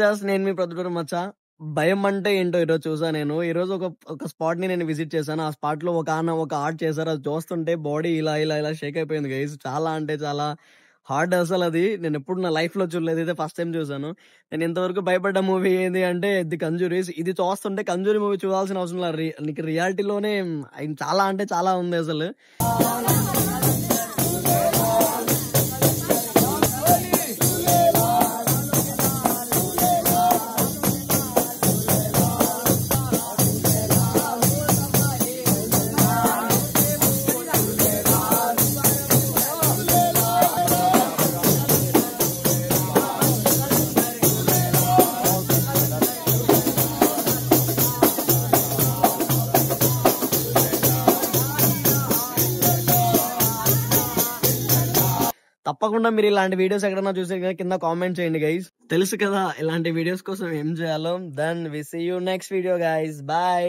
మచాస్ నేను మీ ప్రొద్దుటూరు మచ్చా. భయం అంటే ఏంటో ఈరోజు చూసా నేను. ఈరోజు ఒక స్పాట్‌ని నేను విజిట్ చేశాను. ఆ స్పాట్‌లో ఒక ఆర్ట్ చేశారు. అది చూస్తుంటే బాడీ ఇలా షేక్ అయిపోయింది గైస్. చాలా అంటే చాలా హార్డ్ అసలది. నేనెప్పుడు నా లైఫ్‌లో చూడలేదు. ఇదే ఫస్ట్ టైమ్ చూసాను. నేను ఇంతవరకు భయపడ్డ మూవీ ఏది అంటే 'ది కంజూరీస్'. ఇది చూస్తుంటే 'కంజూరీ' మూవీ చూడాల్సిన అవసరం లేదు. నీకు రియాలిటీలోనే చాలా అంటే చాలా ఉంది అసలు. తప్పకుండా మీరు ఇలాంటి వీడియోస్ ఎక్కడైనా చూస్తే గనక కింద కామెంట్ చేయండి గైస్. తెలుసు కదా ఇలాంటి వీడియోస్ కోసం ఏం చేయాలో. Then we see you next video guys. By.